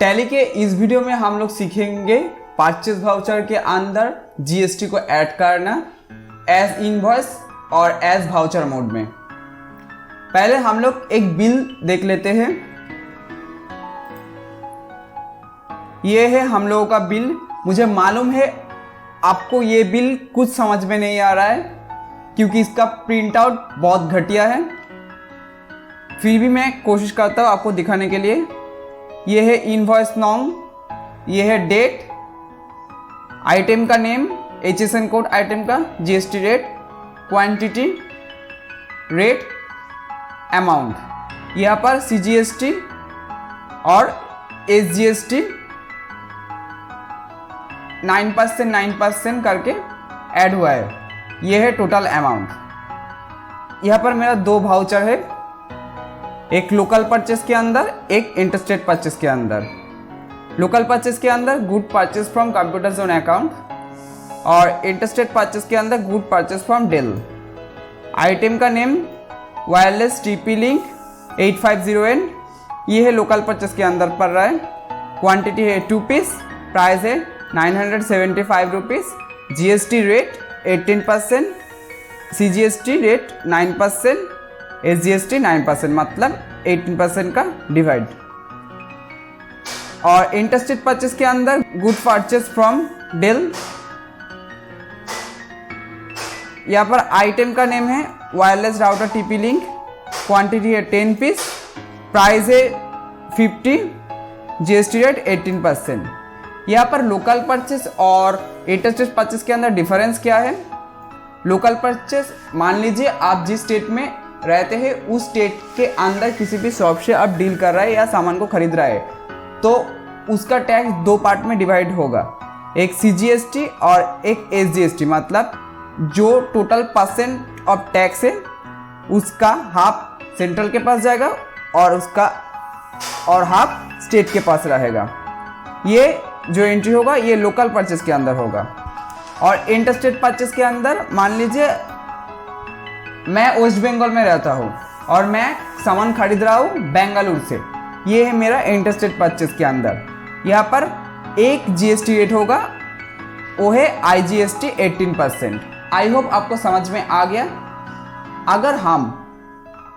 Tally के इस video में हम लोग सीखेंगे परचेज वाउचर के अंदर जीएसटी को ऐड करना एज इनवॉइस और एज वाउचर मोड में। पहले हम लोग एक बिल देख लेते हैं। ये है हम लोगों का बिल। मुझे मालूम है आपको ये बिल कुछ समझ में नहीं आ रहा है क्योंकि इसका प्रिंट आउट बहुत घटिया है, फिर भी मैं कोशिश करता हूँ आपको दिखाने के लिए। ये है इनवॉइस नाम, ये है डेट, आइटम का नेम, HSN कोड आइटम का, GST rate, quantity, rate, amount. यहाँ पर CGST और SGST 9% करके ऐड हुआ है। ये है टोटल अमाउंट। यहाँ पर मेरा दो वाउचर है, एक लोकल परचेस के अंदर, एक इंटरस्टेट परचेस के अंदर। लोकल परचेस के अंदर good purchase from computer zone account और इंटरस्टेट परचेस के अंदर good purchase from Dell. Item का name wireless TP link 850N, ये है लोकल परचेस के अंदर पड़ रहा है। क्वांटिटी है 2 पीस, प्राइस है 975 rupees. GST rate 18%, CGST rate 9%, SGST 9%, मतलब 18% का डिवाइड। और इंटरस्टेट परचेस के अंदर गुड परचेस फ्रॉम डेल। यहाँ पर आइटम का नेम है wireless router TP link, quantity है 10 पीस, प्राइस है 50, GST रेट 18%। यहाँ पर लोकल परचेस और इंटरस्टेट परचेस के अंदर डिफरेंस क्या है? लोकल परचेस, मान लीजिए आप जिस स्टेट में रहते हैं उस स्टेट के अंदर किसी भी शॉप से आप डील कर रहा है या सामान को खरीद रहा है तो उसका टैक्स दो पार्ट में डिवाइड होगा, एक CGST और एक SGST। मतलब जो टोटल % ऑफ टैक्स है उसका हाफ सेंट्रल के पास जाएगा और हाफ स्टेट के पास रहेगा। ये जो एंट्री होगा ये लोकल परचेस के अंदर होगा। और इंटरस्टेट परचेस के अंदर मान लीजिए मैं वेस्ट बंगाल में रहता हूँ और मैं सामान खरीद रहा हूँ बेंगलुरु से, ये है मेरा इंटरस्टेट परचेस के अंदर। यहाँ पर एक GST रेट होगा, वो है IGST 18%। आई होप आपको समझ में आ गया। अगर हम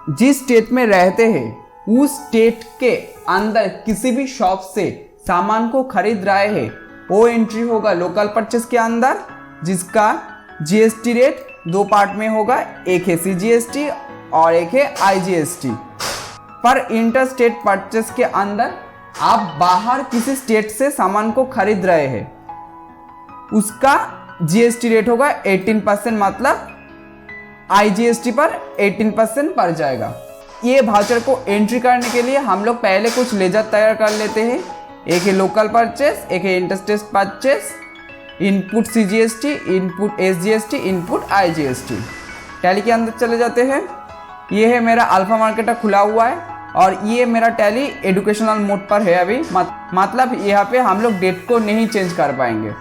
जिस स्टेट में रहते हैं उस स्टेट के अंदर किसी भी शॉप से सामान को खरीद रहे हैं वो एंट्री होगा लोकल परचेस के अंदर, जिसका GST रेट दो पार्ट में होगा, एक है CGST और एक है IGST। पर इंटरस्टेट परचेस के अंदर आप बाहर किसी स्टेट से सामान को खरीद रहे हैं, उसका GST रेट होगा 18%, मतलब IGST पर 18% पड़ जाएगा। ये वाउचर को एंट्री करने के लिए हम लोग पहले कुछ लेजर तैयार कर लेते हैं। एक है लोकल परचेस, एक है interstate purchase, input CGST, input SGST, input IGST। Tally के अंदर चले जाते हैं। ये है मेरा अल्फा मार्केटर खुला हुआ है और ये मेरा टैली एजुकेशनल मोड पर है अभी, मतलब यहाँ पे हम लोग डेट को नहीं चेंज कर पाएंगे।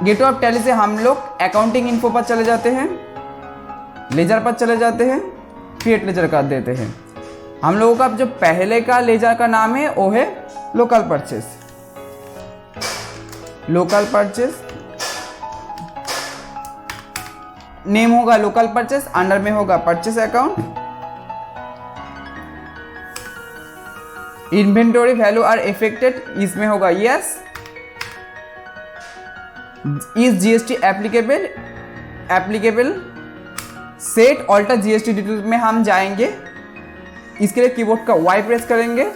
गेटवे ऑफ टैली से हम लोग अकाउंटिंग इन्फो पर चले जाते हैं, लेजर पर चले जाते हैं, क्रिएट लेजर कर देते हैं। हम लोगों का जो पहले का लेजर का नाम है वो है local purchase. Local purchase name होगा लोकल परचेस, अंडर में होगा purchase account. Inventory value are affected, इसमें होगा yes. Is GST applicable, set alter GST detail में हम जाएंगे। इसके लिए कीबोर्ड का Y प्रेस करेंगे।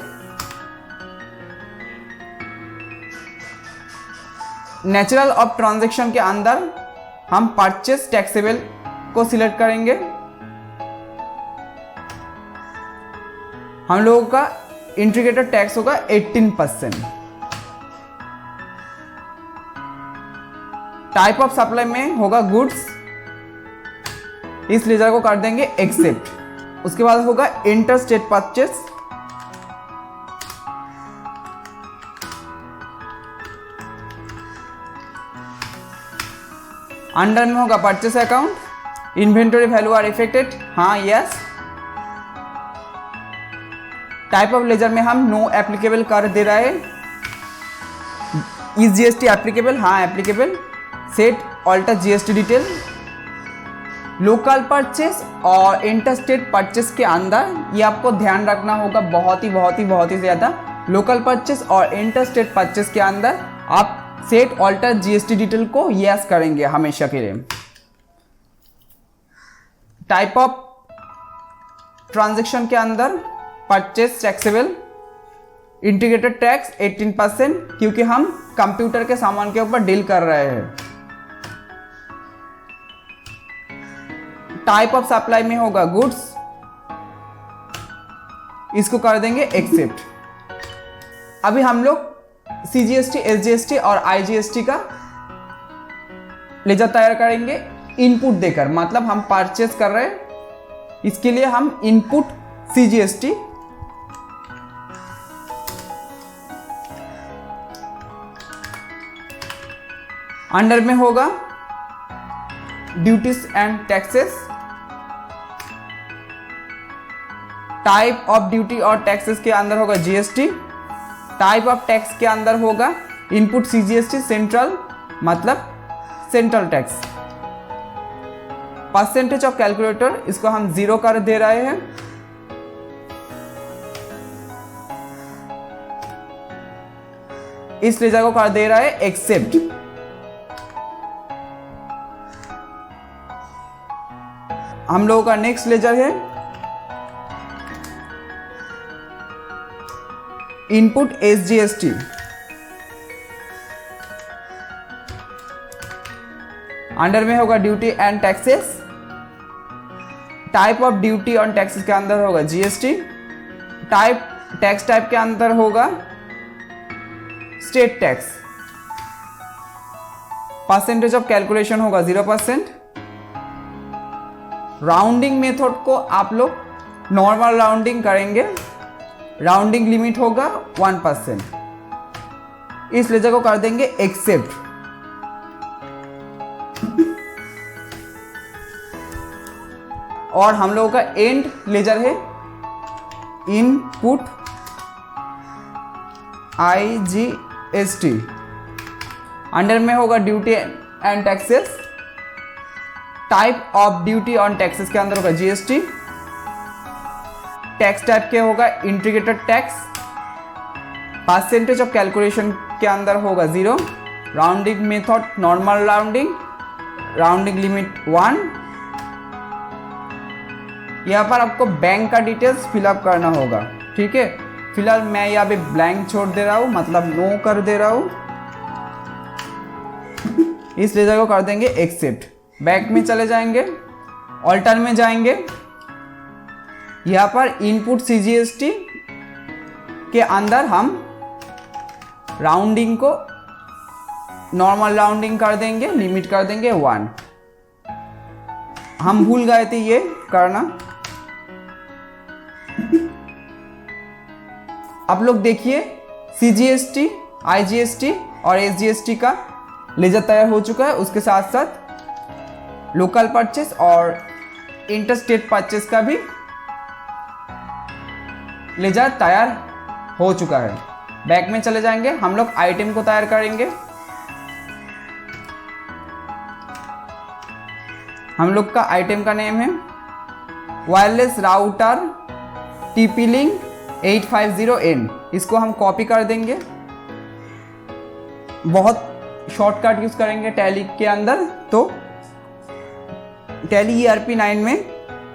नेचुरल ऑफ ट्रांजैक्शन के अंदर हम परचेस टैक्सेबल को सिलेक्ट करेंगे। हम लोगों का इंटीग्रेटेड टैक्स होगा 18%। टाइप ऑफ सप्लाई में होगा गुड्स, इस लेजर को कर देंगे एक्सेप्ट। उसके बाद होगा इंटरस्टेट परचेस, अंडर में होगा purchase account, inventory value are affected, हाँ यस। टाइप ऑफ लेजर में हम नो एप्लीकेबल कर दे रहे हैं। Is GST applicable? हाँ applicable. Set alter GST detail. Local purchase और इंटरस्टेट परचेस के अंदर ये आपको ध्यान रखना होगा, बहुत ही ज़्यादा। लोकल परचेस और इंटरस्टेट परचेस के अंदर आप सेट ऑल्टर जीएसटी डिटेल को यस करेंगे हमेशा के लिए। टाइप ऑफ ट्रांजैक्शन के अंदर परचेस टैक्सेबल, इंटीग्रेटेड टैक्स 18%, क्योंकि हम कंप्यूटर के सामान के ऊपर डील कर रहे हैं। टाइप ऑफ सप्लाई में होगा गुड्स, इसको कर देंगे एक्सेप्ट। अभी हम लोग सीजीएसटी, एसजीएसटी और आईजीएसटी का लेजर तैयार करेंगे इनपुट देकर, मतलब हम परचेस कर रहे हैं, इसके लिए हम इनपुट सीजीएसटी अंडर में होगा duties and taxes. Type of duty और टैक्सेस के अंदर होगा जीएसटी। टाइप ऑफ टैक्स के अंदर होगा इनपुट सीजीएसटी सेंट्रल, मतलब central tax. Percentage of calculator, इसको हम 0 कर दे रहे हैं। इस लेजर को कर दे रहा है एक्सेप्ट। हम लोगों का नेक्स्ट लेजर है इनपुट एसजीएसटी। अंडर में होगा duty and taxes. Type of duty और टैक्सेस के अंदर होगा जीएसटी। टाइप टैक्स टाइप के अंदर होगा state tax. Percentage of calculation होगा 0%। राउंडिंग मेथड को आप लोग नॉर्मल राउंडिंग करेंगे, राउंडिंग लिमिट होगा 1%। इस लेजर को कर देंगे एक्सेप्ट। और हम लोगों का एंड लेजर है इनपुट आईजीएसटी। अंडर में होगा duty and taxes. Type of duty on taxes के अंदर होगा जीएसटी। टैक्स टाइप के होगा integrated tax. Percentage of calculation के अंदर होगा 0। Rounding method normal rounding, rounding limit 1। यहाँ पर आपको बैंक का डिटेल्स फिलअप करना होगा, ठीक है। फिलहाल मैं यहाँ पे ब्लैंक छोड़ दे रहा हूँ, मतलब नो कर दे रहा हूँ। इस लेजर को कर देंगे एक्सेप्ट। बैक में चले जाएंगे, ऑल्टर में जाएंगे। यहाँ पर इनपुट सीजीएसटी के अंदर हम राउंडिंग को नॉर्मल राउंडिंग कर देंगे, लिमिट कर देंगे 1। हम भूल गए थे ये करना। आप लोग देखिए सीजीएसटी, आईजीएसटी और एसजीएसटी का लेजर तैयार हो चुका है। उसके साथ साथ लोकल परचेस और इंटरस्टेट परचेस का भी लेजर तैयार हो चुका है। बैक में चले जाएंगे, हम लोग आइटम को तैयार करेंगे। हम लोग का आइटम का नेम है वायरलेस राउटर TP-Link 850N। इसको हम कॉपी कर देंगे। बहुत शॉर्टकट यूज करेंगे टैली के अंदर, तो टैली ERP9 में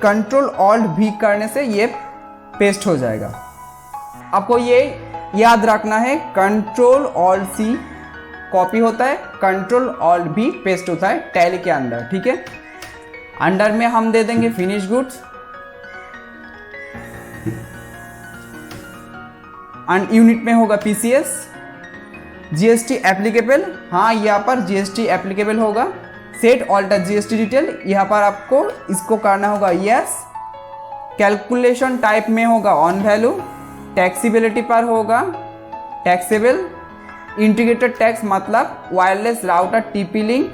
Ctrl-Alt-V करने से ये पेस्ट हो जाएगा। आपको ये याद रखना है, Ctrl-Alt-C कॉपी होता है, Ctrl-Alt-V पेस्ट होता है टैली के अंदर, ठीक है। अंडर में हम दे देंगे फिनिश गुड्स। एंड यूनिट में होगा PCS। जीएसटी एप्लीकेबल, हाँ यहाँ पर जीएसटी एप्लीकेबल होगा। सेट ऑल्टर जीएसटी डिटेल, यहाँ पर आपको इसको करना होगा यस। कैलकुलेशन टाइप में होगा ऑन वैल्यू। टैक्सीबिलिटी पर होगा टैक्सेबल। इंटीग्रेटेड टैक्स मतलब वायरलेस राउटर TP-Link,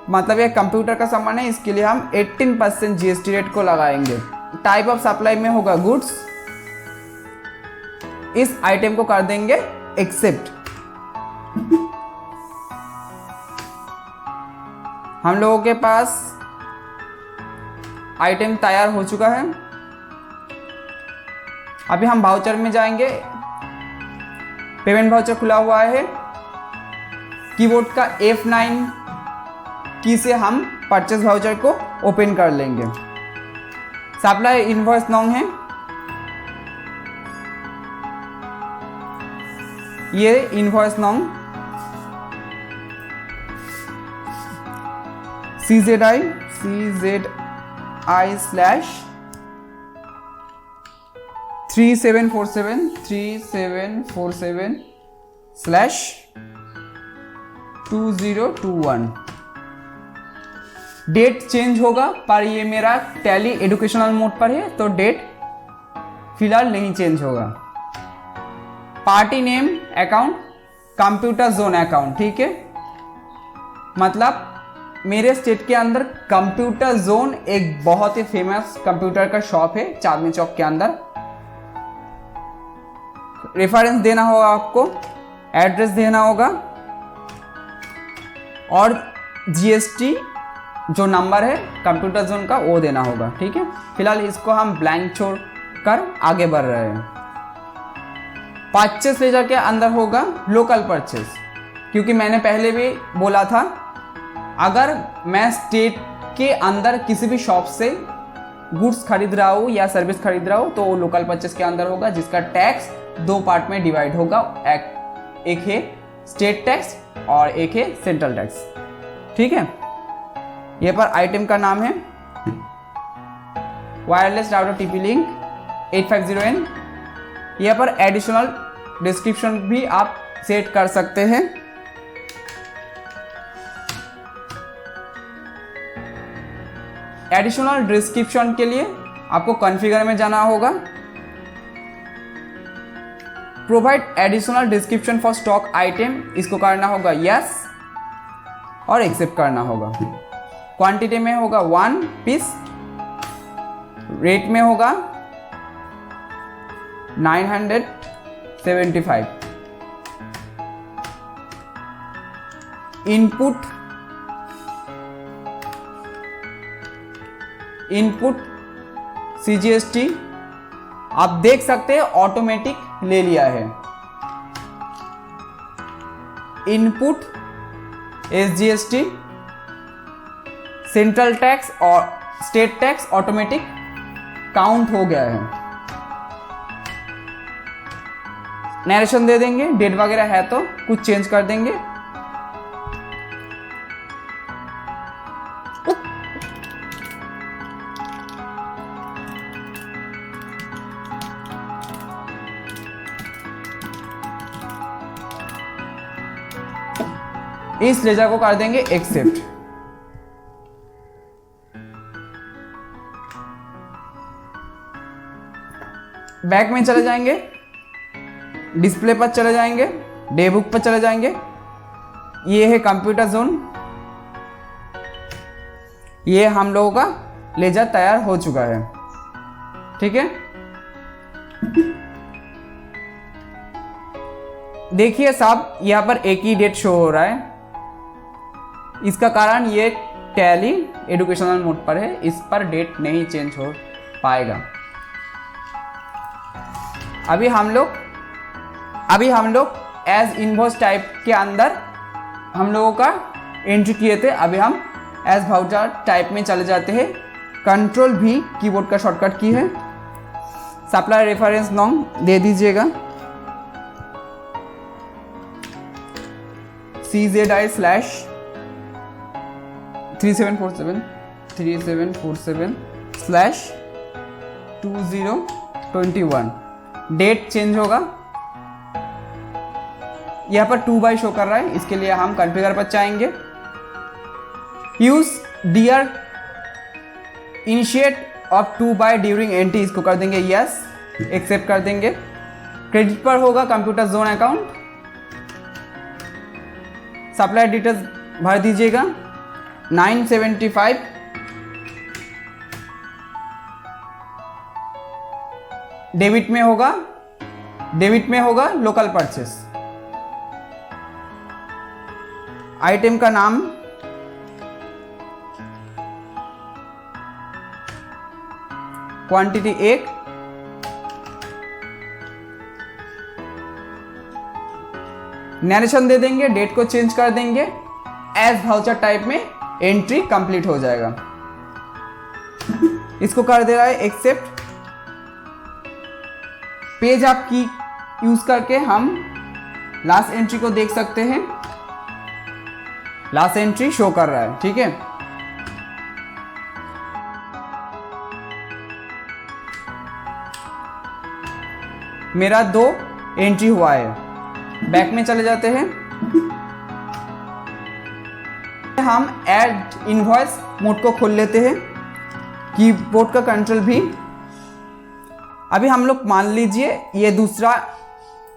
मतलब ये कंप्यूटर का सामान है, इसके लिए हम 18% जीएसटी रेट को लगाएंगे। टाइप ऑफ सप्लाई में होगा गुड्स। इस आइटम को कर देंगे एक्सेप्ट। हम लोगों के पास आइटम तैयार हो चुका है। अभी हम वाउचर में जाएंगे। पेमेंट वाउचर खुला हुआ है। कीबोर्ड का F9 की से हम परचेस वाउचर को ओपन कर लेंगे। सप्लाई इनवॉइस नॉन्ग है। ये इनवॉइस नॉन्ग CZI /3747 3747/2021। डेट चेंज होगा, पर ये मेरा टैली एजुकेशनल मोड पर है तो डेट फिलहाल नहीं चेंज होगा। Party name account computer zone account, ठीक है। मतलब मेरे स्टेट के अंदर कंप्यूटर जोन एक बहुत ही फेमस कंप्यूटर का शॉप है चांदनी चौक के अंदर। रेफरेंस देना होगा आपको, एड्रेस देना होगा और GST जो नंबर है कंप्यूटर जोन का वो देना होगा, ठीक है। फिलहाल इसको हम ब्लैंक छोड़कर आगे बढ़ रहे हैं। परचेस लेजर के अंदर होगा लोकल परचेस, क्योंकि मैंने पहले भी बोला था अगर मैं स्टेट के अंदर किसी भी शॉप से गुड्स खरीद रहा हूँ या सर्विस खरीद रहा हूँ तो वो लोकल परचेस के अंदर होगा, जिसका टैक्स दो पार्ट में डिवाइड होगा। एक है स्टेट टैक्स और एक है सेंट्रल टैक्स, ठीक है। ये पर आइटम का नाम है वायरलेस राउटर TP-Link 850N। यहाँ पर एडिशनल डिस्क्रिप्शन भी आप सेट कर सकते हैं। एडिशनल डिस्क्रिप्शन के लिए आपको कॉन्फ़िगर में जाना होगा। Provide additional description for stock item, इसको करना होगा यस और एक्सेप्ट करना होगा। क्वांटिटी में होगा 1 पीस, रेट में होगा 975। इनपुट CGST आप देख सकते हैं ऑटोमेटिक ले लिया है। इनपुट SGST, सेंट्रल टैक्स और स्टेट टैक्स ऑटोमेटिक काउंट हो गया है। नरेशन दे देंगे, डेट वगैरह है तो कुछ चेंज कर देंगे। इस लेजर को कर देंगे एक्सेप्ट। बैक में चले जाएंगे, डिस्प्ले पर चले जाएंगे, डे बुक पर चले जाएंगे। ये है कंप्यूटर जोन। ये हम लोगों का लेजर तैयार हो चुका है, ठीक है। देखिए साहब, यहां पर एक ही डेट शो हो रहा है। इसका कारण ये टैली एजुकेशनल मोड पर है, इस पर डेट नहीं चेंज हो पाएगा। अभी हम लोग एज इनवॉइस टाइप के अंदर हम लोगों का एंट्री किए थे। अभी हम एज वाउचर टाइप में चले जाते हैं। कंट्रोल भी कीबोर्ड का शॉर्टकट की है। सप्लाई रेफरेंस नॉन्ग दे दीजिएगा। CZI/3747/2021। डेट चेंज होगा। यहाँ पर 2 शो कर रहा है, इसके लिए हम कॉन्फ़िगर पर जाएंगे। Use dear initiate of 2 during entry, इसको कर देंगे यस, एक्सेप्ट कर देंगे। क्रेडिट पर होगा computer zone account. Supply details भर दीजिएगा 975। डेबिट में होगा डेबिट में होगा लोकल परचेस। आइटम का नाम क्वांटिटी 1, नरेशन दे देंगे, डेट को चेंज कर देंगे, एज वाउचर टाइप में एंट्री कंप्लीट हो जाएगा। इसको कर दे रहा है एक्सेप्ट। पेज आप की यूज करके हम लास्ट एंट्री को देख सकते हैं। लास्ट एंट्री शो कर रहा है, ठीक है। मेरा 2 एंट्री हुआ है। बैक में चले जाते हैं। हम ऐड इनवॉइस मोड को खोल लेते हैं, कीबोर्ड का कंट्रोल भी। अभी हम लोग मान लीजिए ये दूसरा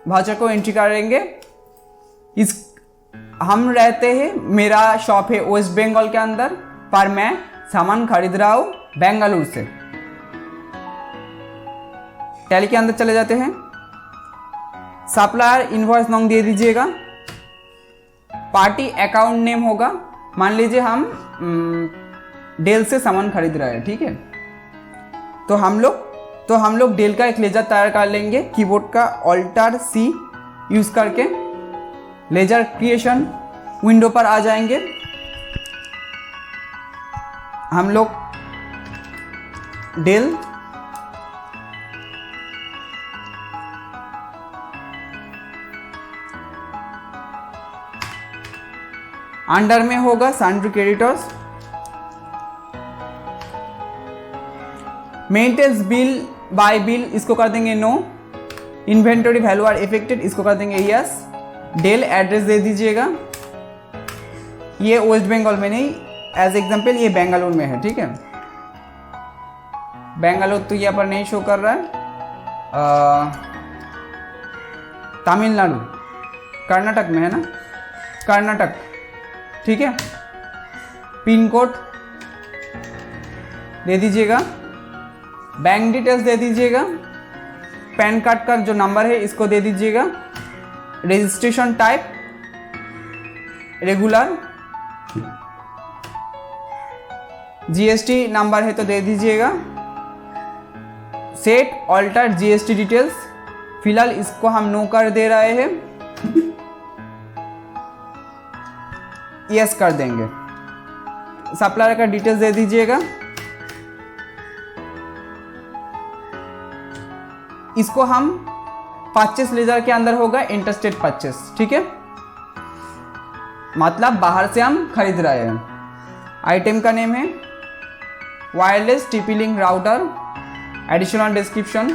वाउचर को एंट्री करेंगे। इस हम रहते हैं, मेरा शॉप है वेस्ट बंगाल के अंदर, पर मैं सामान खरीद रहा हूँ बेंगलुरु से। टैली के अंदर चले जाते हैं। सप्लायर इनवॉइस नंबर दे दीजिएगा। पार्टी अकाउंट नेम होगा, मान लीजिए हम डेल से सामान खरीद रहे हैं, ठीक है। तो हम लोग डेल का एक लेजर तैयार कर लेंगे। कीबोर्ड का Alt+C यूज करके लेजर क्रिएशन विंडो पर आ जाएंगे। हम लोग डेल अंडर में होगा sundry creditors. Maintenance bill by bill इसको कर देंगे no. Inventory value are affected इसको कर देंगे यस। डेल एड्रेस दे दीजिएगा। ये वेस्ट बंगाल में नहीं, एज एग्जांपल ये बेंगलुरु में है, ठीक है। बेंगलुरु तो यहाँ पर नहीं शो कर रहा है। तमिलनाडु कर्नाटक में है ना, कर्नाटक, ठीक है। पिन कोड दे दीजिएगा। बैंक डिटेल्स दे दीजिएगा। पैन कार्ड का जो नंबर है इसको दे दीजिएगा। Registration type regular. GST number है तो दे दीजिएगा। सेट ऑल्टर जीएसटी डिटेल्स, फिलहाल इसको हम नो कर दे रहे हैं, यस कर देंगे। सप्लायर का डिटेल्स दे दीजिएगा। इसको हम परचेस लेजर के अंदर होगा इंटरस्टेट परचेस, ठीक है, मतलब बाहर से हम खरीद रहे हैं। आइटम का नेम है wireless TP link router. Additional description,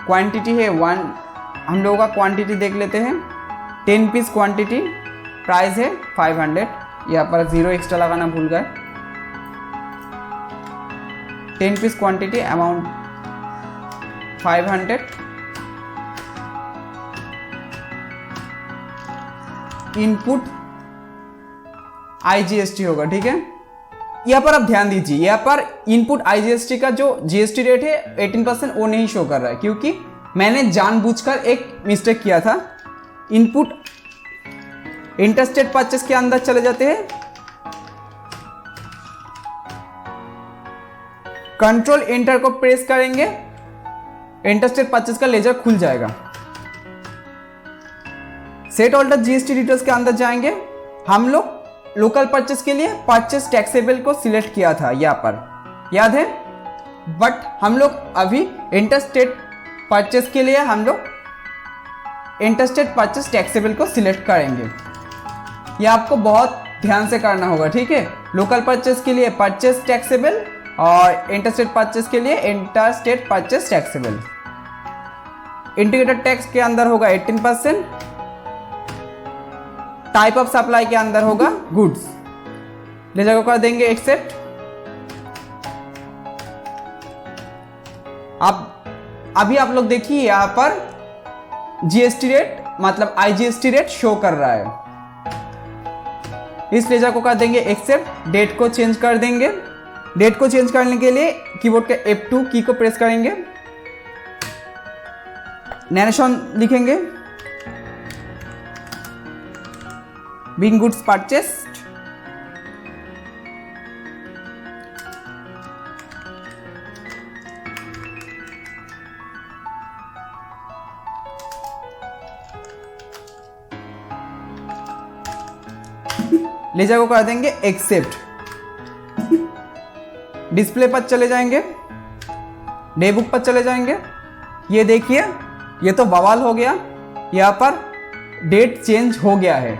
quantity है 1, हम लोगों का क्वांटिटी देख लेते हैं। 10 पीस क्वांटिटी, प्राइस है 500। यहाँ पर 0 एक्स्ट्रा लगाना भूल गए। 10 piece quantity, amount 500। Input IGST होगा, ठीक है। यहाँ पर आप ध्यान दीजिए, यहाँ पर इनपुट IGST का जो GST रेट है 18% वो नहीं शो कर रहा है, क्योंकि मैंने जानबूझकर एक मिस्टेक किया था। इनपुट इंटरस्टेट परचेस के अंदर चले जाते हैं। कंट्रोल एंटर को प्रेस करेंगे, इंटरस्टेट परचेस का लेजर खुल जाएगा। सेट ऑल्टर जीएसटी डिटेल्स के अंदर जाएंगे। हम लोग लोकल परचेस के लिए परचेस टैक्सेबल को सिलेक्ट किया था यहाँ पर, याद है। बट हम लोग अभी इंटरस्टेट परचेस के लिए हम लोग इंटरस्टेट परचेस टैक्सेबल को सिलेक्ट करेंगे। यह आपको बहुत ध्यान से करना होगा, ठीक है। लोकल परचेस के लिए परचेस टैक्सेबल और इंटरस्टेट परचेस के लिए interstate purchase taxable. Integrated tax के अंदर होगा 18%। टाइप ऑफ सप्लाई के अंदर होगा गुड्स। लेजर को कर देंगे एक्सेप्ट। अभी आप लोग देखिए यहां पर जीएसटी रेट मतलब IGST रेट शो कर रहा है। इस लेजर को कर देंगे एक्सेप्ट। डेट को चेंज कर देंगे। डेट को चेंज करने के लिए कीबोर्ड के F2 की को प्रेस करेंगे। नरेशन लिखेंगे, बीइंग गुड्स परचेस्ड, लेजर को कर देंगे एक्सेप्ट। डिस्प्ले पर चले जाएंगे, डे बुक पर चले जाएंगे। ये देखिए, ये तो बवाल हो गया, यहां पर डेट चेंज हो गया है,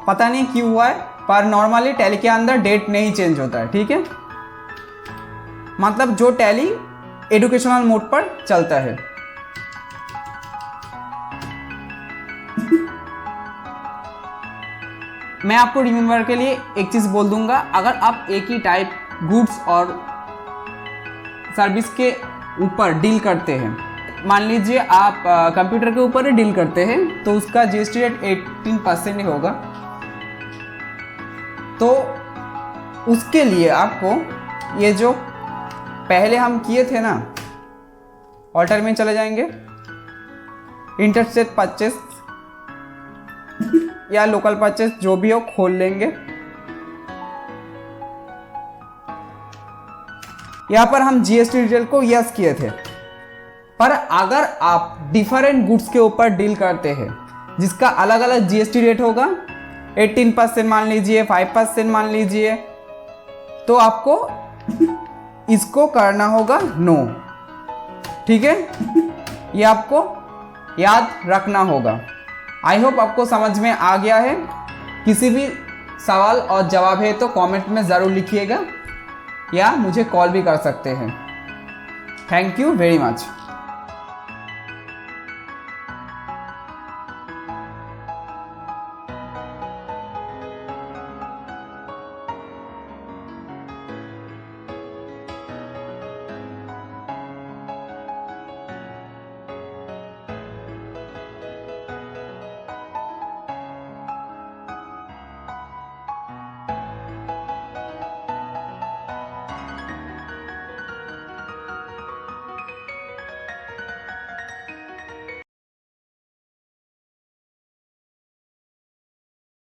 पता नहीं क्यों हुआ है, पर नॉर्मली टैली के अंदर डेट नहीं चेंज होता है, ठीक है। मतलब जो टैली एजुकेशनल मोड पर चलता है। मैं आपको रिमेंबर के लिए एक चीज बोल दूंगा, अगर आप एक ही टाइप गुड्स और सर्विस के ऊपर डील करते हैं, मान लीजिए आप कंप्यूटर के ऊपर ही डील करते हैं, तो उसका जीएसटी रेट 18% ही होगा। तो उसके लिए आपको ये जो पहले हम किए थे ना, ऑल्टर में चले जाएंगे, इंटरस्टेट परचेस या लोकल परचेस जो भी हो खोल लेंगे। यहां पर हम जीएसटी डिटेल को यस किए थे, पर अगर आप डिफरेंट गुड्स के ऊपर डील करते हैं जिसका अलग अलग जीएसटी रेट होगा, 18% मान लीजिए, 5% मान लीजिए, तो आपको इसको करना होगा नो, ठीक है। ये आपको याद रखना होगा। आई होप आपको समझ में आ गया है। किसी भी सवाल और जवाब है तो कमेंट में ज़रूर लिखिएगा या मुझे कॉल भी कर सकते हैं। Thank you very much.